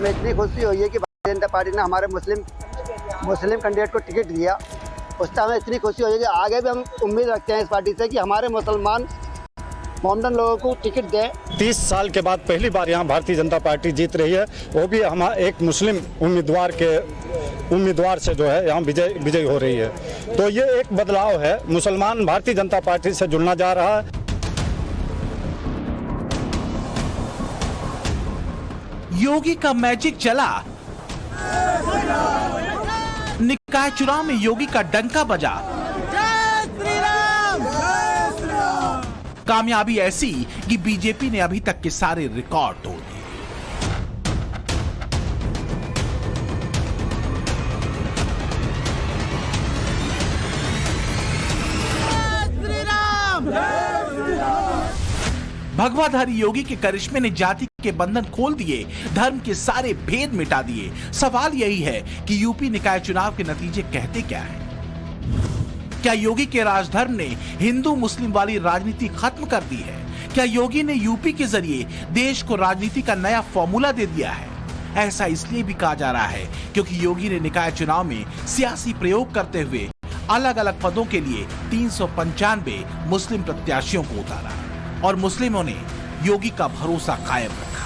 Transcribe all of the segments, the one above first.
हमें इतनी खुशी हुई है कि भारतीय जनता पार्टी ने हमारे मुस्लिम कैंडिडेट को टिकट दिया। उससे हमें इतनी खुशी हुई है कि आगे भी हम उम्मीद रखते हैं इस पार्टी से कि हमारे मुसलमान मोमडन लोगों को टिकट दें। 30 साल के बाद पहली बार यहाँ भारतीय जनता पार्टी जीत रही है, वो भी हम एक मुस्लिम उम्मीदवार से जो है यहाँ विजय हो रही है। तो ये एक बदलाव है, मुसलमान भारतीय जनता पार्टी से जुड़ना जा रहा है। योगी का मैजिक चला, निकाय चुनाव में योगी का डंका बजा। कामयाबी ऐसी कि बीजेपी ने अभी तक के सारे रिकॉर्ड तोड़ दिए। भगवाधारी योगी के करिश्मे ने जाति के बंधन खोल दिए, धर्म के सारे भेद मिटा दिए। सवाल यही है कि यूपी निकाय चुनाव के नतीजे कहते क्या हैं? क्या योगी के राजधर्म ने हिंदू मुस्लिम वाली राजनीति खत्म कर दी है? क्या योगी ने यूपी के जरिए देश को राजनीति का नया फॉर्मूला दे दिया है? ऐसा इसलिए भी कहा जा रहा है क्योंकि योगी ने निकाय चुनाव में सियासी प्रयोग करते हुए अलग अलग पदों के लिए 395 मुस्लिम प्रत्याशियों को उतारा और मुस्लिमों ने योगी का भरोसा कायम रखा।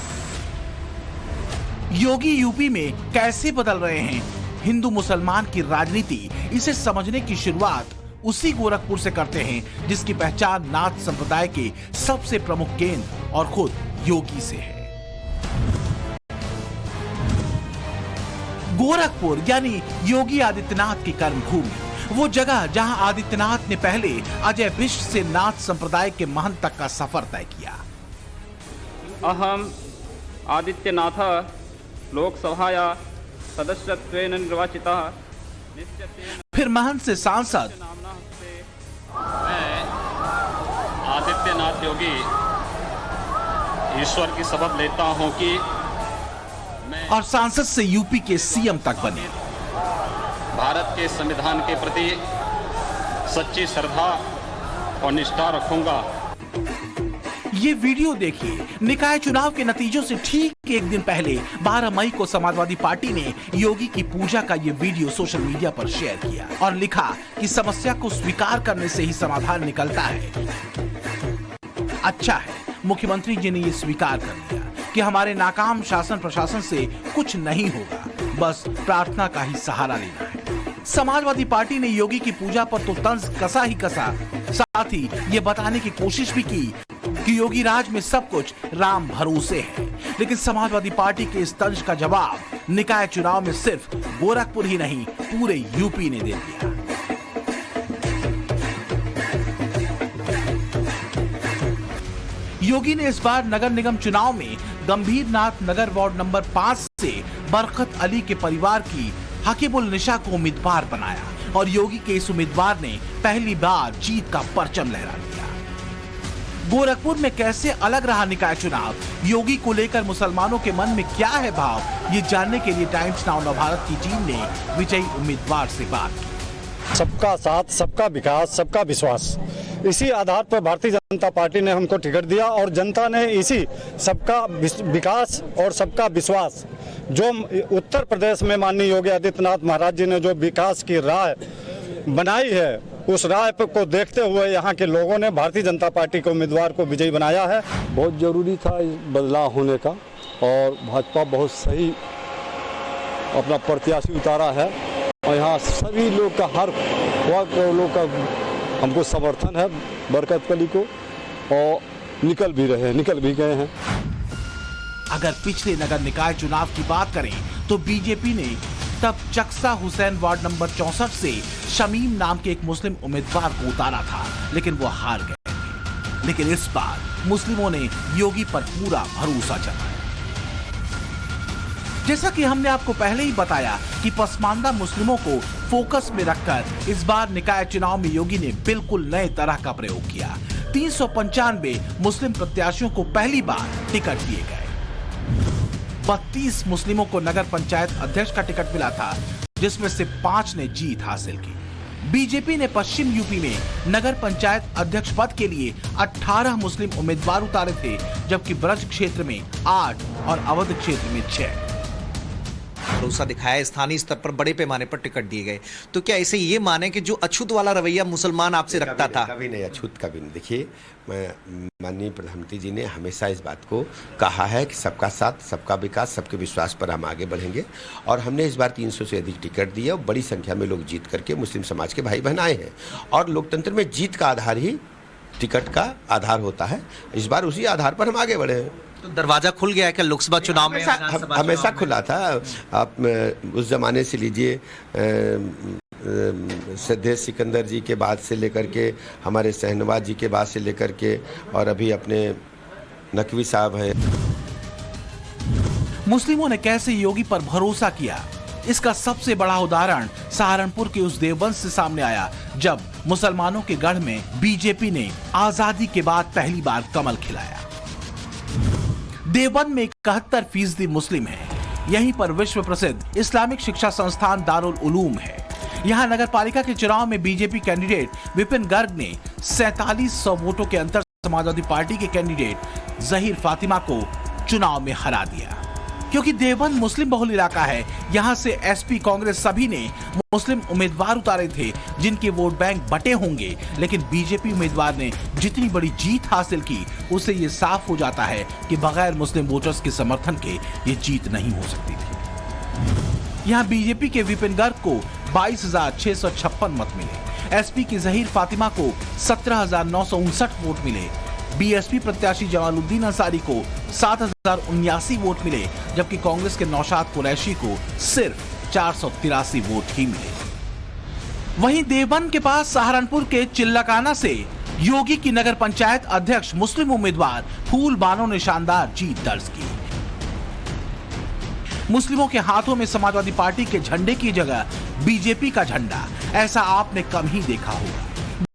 योगी यूपी में कैसे बदल रहे हैं हिंदू मुसलमान की राजनीति, इसे समझने की शुरुआत उसी गोरखपुर से करते हैं जिसकी पहचान नाथ संप्रदाय के सबसे प्रमुख केंद्र और खुद योगी से है। गोरखपुर यानी योगी आदित्यनाथ की कर्मभूमि, वो जगह जहां आदित्यनाथ ने पहले अजय विश्व से नाथ संप्रदाय के महंत तक का सफर तय किया। अहम आदित्यनाथ लोकसभाया सदस्यत्वेन निर्वाचितः। फिर महंत से सांसद, मैं आदित्यनाथ योगी ईश्वर की शपथ लेता हूं कि मैं और सांसद से यूपी के सीएम तक बने। भारत के संविधान के प्रति सच्ची श्रद्धा और निष्ठा रखूंगा। ये वीडियो देखिए। निकाय चुनाव के नतीजों से ठीक एक दिन पहले 12 मई को समाजवादी पार्टी ने योगी की पूजा का ये वीडियो सोशल मीडिया पर शेयर किया और लिखा कि समस्या को स्वीकार करने से ही समाधान निकलता है। अच्छा है मुख्यमंत्री जी ने ये स्वीकार कर लिया कि हमारे नाकाम शासन प्रशासन से कुछ नहीं होगा, बस प्रार्थना का ही सहारा लेना है। समाजवादी पार्टी ने योगी की पूजा पर तो तंज कसा ही कसा, साथ ही ये बताने की कोशिश भी की कि योगी राज में सब कुछ राम भरोसे है। लेकिन समाजवादी पार्टी के इस तंज का जवाब निकाय चुनाव में सिर्फ गोरखपुर ही नहीं पूरे यूपी ने दे दिया। योगी ने इस बार नगर निगम चुनाव में गंभीर नाथ नगर वार्ड नंबर 5 से बरकत अली के परिवार की हकीबुल निशा को उम्मीदवार बनाया और योगी के इस उम्मीदवार ने पहली बार जीत का परचम लहरा दिया। गोरखपुर में कैसे अलग रहा निकाय चुनाव, योगी को लेकर मुसलमानों के मन में क्या है भाव, ये जानने के लिए टाइम्स नाउ नवभारत की टीम ने विजयी उम्मीदवार से बात की। सबका साथ, सबका विकास, सबका विश्वास, इसी आधार पर भारतीय जनता पार्टी ने हमको टिकट दिया और जनता ने इसी सबका विकास और सबका विश्वास जो उत्तर प्रदेश में माननीय योगी आदित्यनाथ महाराज जी ने जो विकास की राह बनाई है, उस राह को देखते हुए यहाँ के लोगों ने भारतीय जनता पार्टी के उम्मीदवार को विजयी बनाया है। बहुत जरूरी था इस बदलाव होने का और भाजपा बहुत सही अपना प्रत्याशी उतारा है और यहाँ सभी लोग का, हर वर्ग के लोग का हमको समर्थन है बरकत अली को और निकल भी गए हैं। अगर पिछले नगर निकाय चुनाव की बात करें तो बीजेपी ने तब चक्सा हुसैन वार्ड नंबर 64 से शमीम नाम के एक मुस्लिम उम्मीदवार को उतारा था, लेकिन वो हार गए थे। लेकिन इस बार मुस्लिमों ने योगी पर पूरा भरोसा जताया। जैसा कि हमने आपको पहले ही बताया कि पसमानदा मुस्लिमों को फोकस में रखकर इस बार निकाय चुनाव में योगी ने बिल्कुल नए तरह का प्रयोग किया। 395 मुस्लिम प्रत्याशियों को पहली बार टिकट दिए गए। 32 मुस्लिमों को नगर पंचायत अध्यक्ष का टिकट मिला था, जिसमें से 5 ने जीत हासिल की। बीजेपी ने पश्चिम यूपी में नगर पंचायत अध्यक्ष पद के लिए 18 मुस्लिम उम्मीदवार उतारे थे, जबकि ब्रज क्षेत्र में 8 और अवध क्षेत्र में 6। भरोसा दिखाया, स्थानीय स्तर पर बड़े पैमाने पर टिकट दिए गए, तो क्या इसे ये माने कि जो अछूत वाला रवैया मुसलमान आपसे रखता था? कभी नहीं, अछूत कभी नहीं। देखिए, माननीय प्रधानमंत्री जी ने हमेशा इस बात को कहा है कि सबका साथ, सबका विकास, सबके विश्वास पर हम आगे बढ़ेंगे, और हमने इस बार 300 से अधिक टिकट दिए और बड़ी संख्या में लोग जीत करके मुस्लिम समाज के भाई बहन आए हैं। और लोकतंत्र में जीत का आधार ही टिकट का आधार होता है। इस बार उसी आधार पर हम आगे बढ़े हैं। तो दरवाजा खुल गया है क्या लोकसभा चुनाव में? हमेशा खुला था। आप उस जमाने से लीजिए, श्रद्धेय सिकंदर जी के बाद से लेकर के, हमारे शहनवाज जी के बाद से लेकर के, और अभी अपने नकवी साहब हैं। मुस्लिमों ने कैसे योगी पर भरोसा किया, इसका सबसे बड़ा उदाहरण सहारनपुर के उस देवबंद से सामने आया जब मुसलमानों के गढ़ में बीजेपी ने आजादी के बाद पहली बार कमल खिलाया। देवबंद में 71% मुस्लिम है। यहीं पर विश्व प्रसिद्ध इस्लामिक शिक्षा संस्थान दारुल उलूम है। यहाँ नगर पालिका के चुनाव में बीजेपी कैंडिडेट विपिन गर्ग ने 4700 वोटों के अंतर समाजवादी पार्टी के कैंडिडेट जहीर फातिमा को चुनाव में हरा दिया। क्योंकि देवबंद मुस्लिम बहुल इलाका है, यहाँ से एसपी कांग्रेस सभी ने मुस्लिम उम्मीदवार उतारे थे जिनके वोट बैंक बटे होंगे, लेकिन बीजेपी उम्मीदवार ने जितनी बड़ी जीत हासिल की उससे ये साफ हो जाता है कि बगैर मुस्लिम वोटर्स के समर्थन के ये जीत नहीं हो सकती थी। यहाँ बीजेपी के विपिन गर्ग को 22,656 मत मिले, एसपी की जहीर फातिमा को 17,959 वोट मिले, बीएसपी प्रत्याशी जमालुद्दीन अंसारी को 7,079 वोट मिले, जबकि कांग्रेस के नौशाद कुरैशी को सिर्फ 483 वोट ही मिले। वहीं देवबंद के पास सहारनपुर के चिल्लाकाना से योगी की नगर पंचायत अध्यक्ष मुस्लिम उम्मीदवार फूल बानो ने शानदार जीत दर्ज की। मुस्लिमों के हाथों में समाजवादी पार्टी के झंडे की जगह बीजेपी का झंडा, ऐसा आपने कम ही देखा होगा।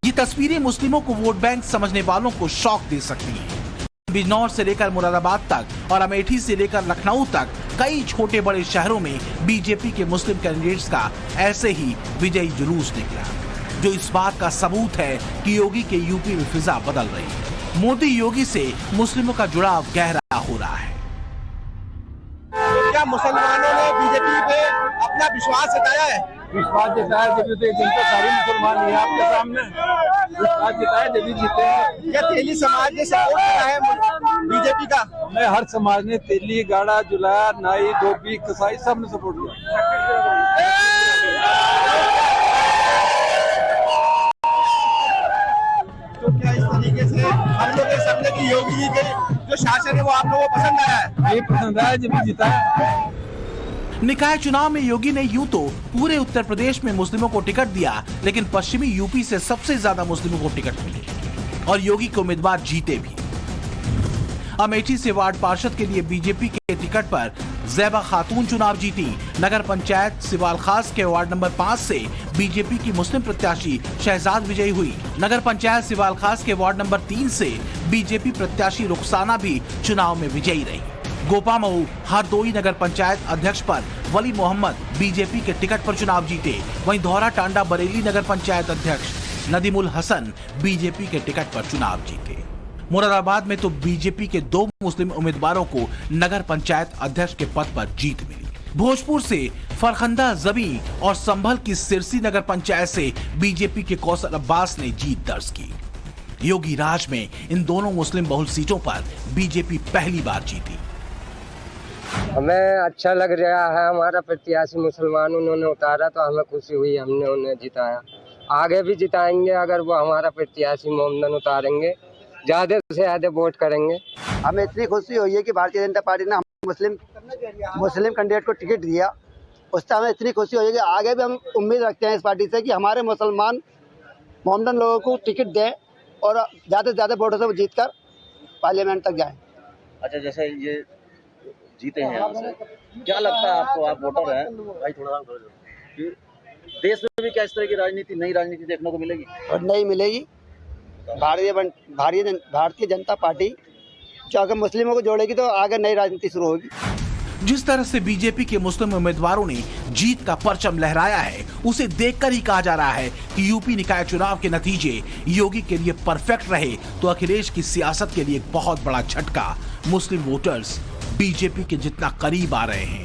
ये तस्वीरें मुस्लिमों को वोट बैंक समझने वालों को शौक दे सकती हैं। बिजनौर से लेकर मुरादाबाद तक और अमेठी से लेकर लखनऊ तक कई छोटे बड़े शहरों में बीजेपी के मुस्लिम कैंडिडेट्स का ऐसे ही विजयी जुलूस निकला, जो इस बात का सबूत है कि योगी के यूपी में फिजा बदल रही है। मोदी योगी से मुस्लिमों का जुड़ाव गहरा हो रहा है। क्या मुसलमानों ने बीजेपी पे अपना विश्वास जताया है? विश्वास जताया जब तो जनता सारे मुसलमान है आपके सामने, विश्वास जताया जब जीते। क्या तेली समाज ने सपोर्ट किया है बीजेपी का? मैं हर समाज ने, तेली, गाड़ा, जुलाया, नाई, धोबी, कसाई, सब ने सपोर्ट किया। तो क्या इस तरीके से हम लोग ये समझे कि योगी जी के जो शासन है वो आप लोगों को पसंद आया है? ये पसंद आया जब जीता। निकाय चुनाव में योगी ने यूं तो पूरे उत्तर प्रदेश में मुस्लिमों को टिकट दिया, लेकिन पश्चिमी यूपी से सबसे ज्यादा मुस्लिमों को टिकट मिले और योगी के उम्मीदवार जीते भी। अमेठी से वार्ड पार्षद के लिए बीजेपी के टिकट पर जैबा खातून चुनाव जीती। नगर पंचायत सिवाल खास के वार्ड नंबर 5 से बीजेपी की मुस्लिम प्रत्याशी शहजाद विजयी हुई। नगर पंचायत सिवाल खास के वार्ड नंबर 3 से बीजेपी प्रत्याशी रुखसाना भी चुनाव में विजयी रही। गोपामऊ हरदोई नगर पंचायत अध्यक्ष पर वली मोहम्मद बीजेपी के टिकट पर चुनाव जीते। वहीं धौरा टांडा बरेली नगर पंचायत अध्यक्ष नदीमुल हसन बीजेपी के टिकट पर चुनाव जीते। मुरादाबाद में तो बीजेपी के 2 मुस्लिम उम्मीदवारों को नगर पंचायत अध्यक्ष के पद पर जीत मिली। भोजपुर से फरखंदा जबी और संभल की सिरसी नगर पंचायत से बीजेपी के कौसर अब्बास ने जीत दर्ज की। योगी राज में इन दोनों मुस्लिम बहुल सीटों पर बीजेपी पहली बार जीती। हमें अच्छा लग रहा है, हमारा प्रत्याशी मुसलमान उन्होंने उतारा तो हमें खुशी हुई, हमने उन्हें जिताया। आगे भी जिताएंगे, अगर वो हमारा प्रत्याशी मोमडन उतारेंगे, ज्यादा से ज्यादा वोट करेंगे। हमें इतनी खुशी हुई है कि भारतीय जनता पार्टी ने मुस्लिम कैंडिडेट को टिकट दिया, उससे हमें इतनी खुशी हुई है कि आगे भी हम उम्मीद रखते हैं इस पार्टी से कि हमारे मुसलमान मोमडन लोगों को टिकट दें और ज़्यादा से ज़्यादा वोटों से वो जीत कर पार्लियामेंट तक जाएं। अच्छा, जैसे ये जीते हैं यहाँ से, क्या लगता है आपको, आप वोटर हैं भाई, थोड़ा कि देश में भी क्या इस तरह की राजनीति, नई राजनीति देखने को मिलेगी? और नहीं मिलेगी। भारतीय जनता पार्टी जो अगर मुस्लिमों को जोड़ेगी तो आगे नई राजनीति शुरू होगी। जिस तरह से बीजेपी के मुस्लिम उम्मीदवारों ने जीत का परचम लहराया है, उसे देखकर ही कहा जा रहा है कि यूपी निकाय चुनाव के नतीजे योगी के लिए परफेक्ट रहे तो अखिलेश की सियासत के लिए एक बहुत बड़ा झटका मुस्लिम वोटर्स बीजेपी के जितना करीब आ रहे हैं।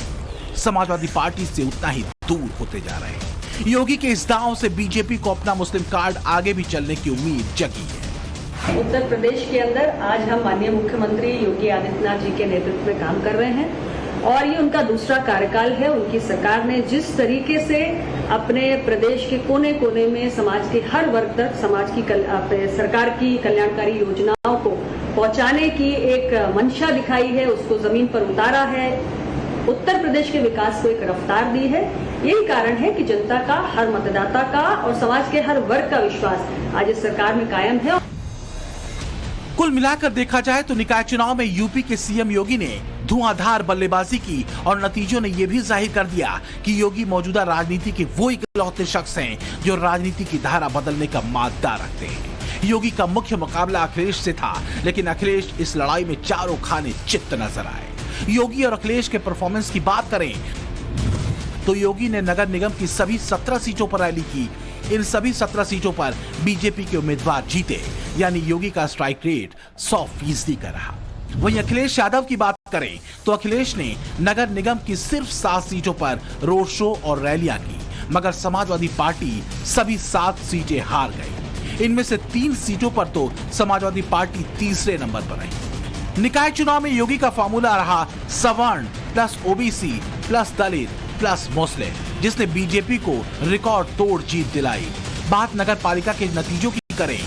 समाजवादी पार्टी से उतना ही दूर होते जा रहे हैं। योगी के इस दांव से बीजेपी को अपना मुस्लिम कार्ड आगे भी चलने की उम्मीद जगी है। उत्तर प्रदेश के अंदर आज हम माननीय मुख्यमंत्री योगी आदित्यनाथ जी के नेतृत्व में काम कर रहे हैं और ये उनका दूसरा कार्यकाल है। उनकी सरकार ने जिस तरीके से अपने प्रदेश के कोने कोने में समाज के हर वर्ग तक समाज की सरकार की कल्याणकारी योजनाओं को पहुंचाने की एक मंशा दिखाई है, उसको जमीन पर उतारा है, उत्तर प्रदेश के विकास को एक रफ्तार दी है। यही कारण है कि जनता का, हर मतदाता का और समाज के हर वर्ग का विश्वास आज इस सरकार में कायम है। कुल मिलाकर देखा जाए तो निकाय चुनाव में यूपी के सीएम योगी ने धुआंधार बल्लेबाजी की और नतीजों ने यह भी जाहिर कर दिया कि योगी मौजूदा राजनीति के वो इकलौते शख्स हैं जो राजनीति की धारा बदलने का मादा रखते हैं। योगी का मुख्य मुकाबला अखिलेश से था, लेकिन अखिलेश इस लड़ाई में चारों खाने चित्त नजर आए। योगी और अखिलेश के परफॉर्मेंस की बात करें तो योगी ने नगर निगम की सभी 17 सीटों पर रैली की। इन सभी 17 सीटों पर बीजेपी के उम्मीदवार जीते, यानी योगी का स्ट्राइक रेट 100% का रहा। वहीं अखिलेश यादव की बात करें तो अखिलेश ने नगर निगम की सिर्फ 7 सीटों पर रोड शो और रैलियां की, मगर समाजवादी पार्टी सभी 7 सीटें हार गई। इनमें से 3 सीटों पर तो समाजवादी पार्टी तीसरे नंबर पर रही। निकाय चुनाव में योगी का फॉर्मूला रहा सवर्ण प्लस ओबीसी प्लस दलित प्लस मुस्लिम, जिसने बीजेपी को रिकॉर्ड तोड़ जीत दिलाई। बात नगर पालिका के नतीजों की करें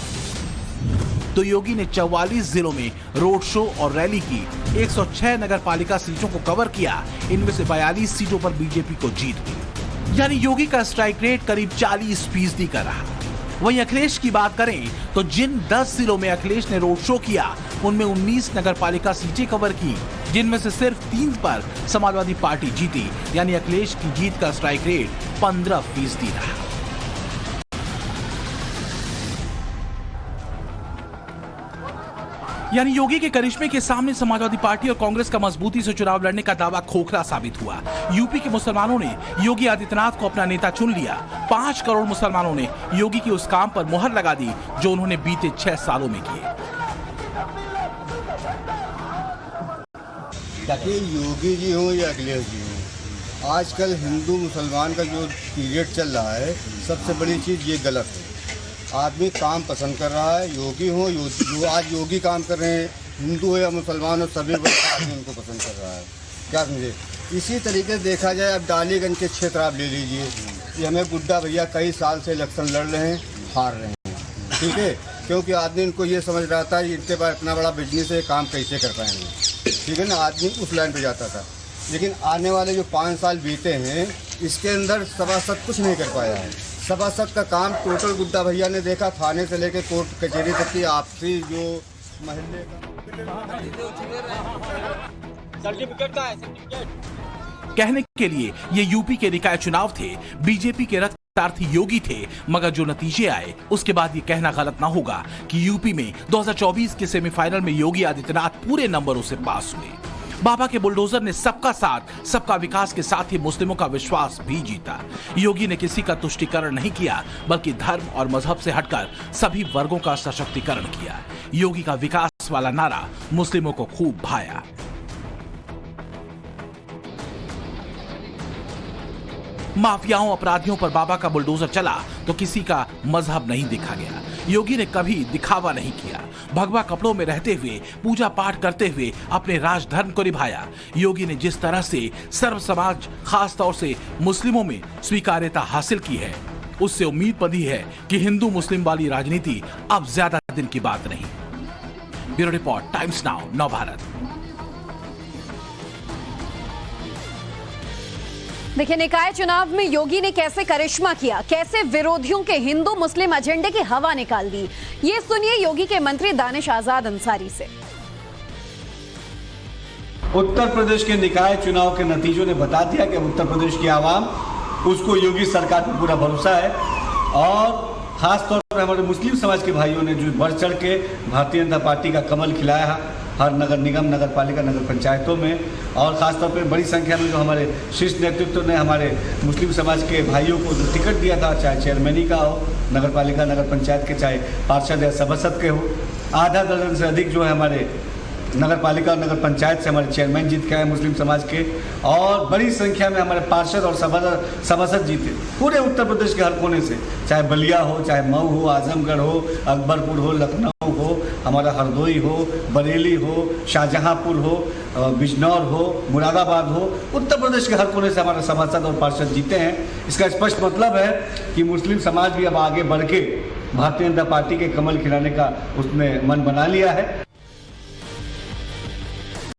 तो योगी ने 44 जिलों में रोड शो और रैली की, 106 नगर पालिका सीटों को कवर किया। इनमें से 42 सीटों पर बीजेपी को जीत मिली, यानी योगी का स्ट्राइक रेट करीब 40% का रहा। वहीं अखिलेश की बात करें तो जिन 10 जिलों में अखिलेश ने रोड शो किया, उनमें 19 नगर पालिका सीटें कवर की, जिनमें से सिर्फ 3 पर समाजवादी पार्टी जीती, यानी अखिलेश की जीत का स्ट्राइक रेट 15% रहा। यानी योगी के करिश्मे के सामने समाजवादी पार्टी और कांग्रेस का मजबूती से चुनाव लड़ने का दावा खोखला साबित हुआ। यूपी के मुसलमानों ने योगी आदित्यनाथ को अपना नेता चुन लिया। 5 करोड़ मुसलमानों ने योगी के उस काम पर मुहर लगा दी जो उन्होंने बीते 6 सालों में किए। ताकि योगी जी हो या अखिलेश जी हो, आजकल हिंदू मुसलमान का जो पीरियड चल रहा है, सबसे बड़ी चीज़ ये गलत है। आदमी काम पसंद कर रहा है, योगी हो जो आज योगी काम कर रहे हैं, हिंदू हो या मुसलमान हो, सभी आदमी उनको पसंद कर रहा है। क्या समझे? इसी तरीके से देखा जाए, अब डालीगंज के क्षेत्र आप ले लीजिए, ये हमें गुड्डा भैया कई साल से इलेक्शन लड़ रहे हैं, हार रहे हैं, ठीक है, क्योंकि आदमी इनको ये समझ रहा था इनके पास इतना बड़ा बिजनेस है, काम कैसे कर पाएंगे, ठीक है ना। आदमी उस लाइन पे जाता था, लेकिन आने वाले जो 5 साल बीते हैं, इसके अंदर सभासद कुछ नहीं कर पाया है। सभासद का काम टोटल गुड्डा भैया ने देखा, थाने से लेकर कोर्ट कचहरी तक की आपसी जो महल्ले कहने के लिए ये यूपी के निकाय चुनाव थे, बीजेपी के रक्षार्थी योगी थे, मगर जो नतीजे आए उसके बाद ये कहना गलत ना होगा कि यूपी में 2024 के सेमीफाइनल में योगी आदित्यनाथ पूरे नंबरों से पास हुए। बाबा के बुलडोजर ने सबका साथ, सबका विकास के साथ ही मुस्लिमों का विश्वास भी जीता। योगी ने किसी का तुष्टीकरण नहीं किया, बल्कि धर्म और मजहब से हटकर सभी वर्गों का सशक्तिकरण किया। योगी का विकास वाला नारा मुस्लिमों को खूब भाया। माफियाओं, अपराधियों पर बाबा का बुलडोजर चला तो किसी का मजहब नहीं देखा गया। योगी ने कभी दिखावा नहीं किया। भगवा कपड़ों में रहते हुए, पूजा पाठ करते हुए अपने राजधर्म को निभाया। योगी ने जिस तरह से सर्व समाज, खास तौर से मुस्लिमों में स्वीकार्यता हासिल की है, उससे उम्मीद बंधी है कि हिंदू मुस्लिम वाली राजनीति अब ज्यादा दिन की बात नहीं। Bureau report, times now, Navbharat. देखिए, निकाय चुनाव में योगी ने कैसे करिश्मा किया, कैसे विरोधियों के हिंदू मुस्लिम एजेंडे की हवा निकाल दी। ये सुनिए योगी के मंत्री दानिश आजाद अंसारी से। उत्तर प्रदेश के निकाय चुनाव के नतीजों ने बता दिया कि उत्तर प्रदेश की आवाम, उसको योगी सरकार पर पूरा भरोसा है, और खास तौर पर हमारे मुस्लिम समाज के भाइयों ने जो बढ़ चढ़ के भारतीय जनता पार्टी का कमल खिलाया है हर नगर निगम, नगर पालिका, नगर पंचायतों में, और खासतौर पर बड़ी संख्या में जो हमारे शीर्ष नेतृत्व ने हमारे मुस्लिम समाज के भाइयों को जो टिकट दिया था, चाहे चेयरमैनी का हो, नगर पालिका, नगर पंचायत के, चाहे पार्षद या सभासद के हो, आधा दर्जन से अधिक जो है हमारे नगर पालिका और नगर पंचायत से हमारे चेयरमैन जीत के आए मुस्लिम समाज के, और बड़ी संख्या में हमारे पार्षद और सभासद जीते पूरे उत्तर प्रदेश के हर कोने से, चाहे बलिया हो, चाहे मऊ हो, आजमगढ़ हो, अकबरपुर हो, लखनऊ हो, हमारा हरदोई हो, बरेली हो, शाहजहांपुर हो, बिजनौर हो, मुरादाबाद हो, उत्तर प्रदेश के हर कोने से हमारे सभासद और पार्षद जीते हैं। इसका स्पष्ट मतलब है कि मुस्लिम समाज भी अब आगे बढ़ के भारतीय जनता पार्टी के कमल खिलाने का उसने मन बना लिया है।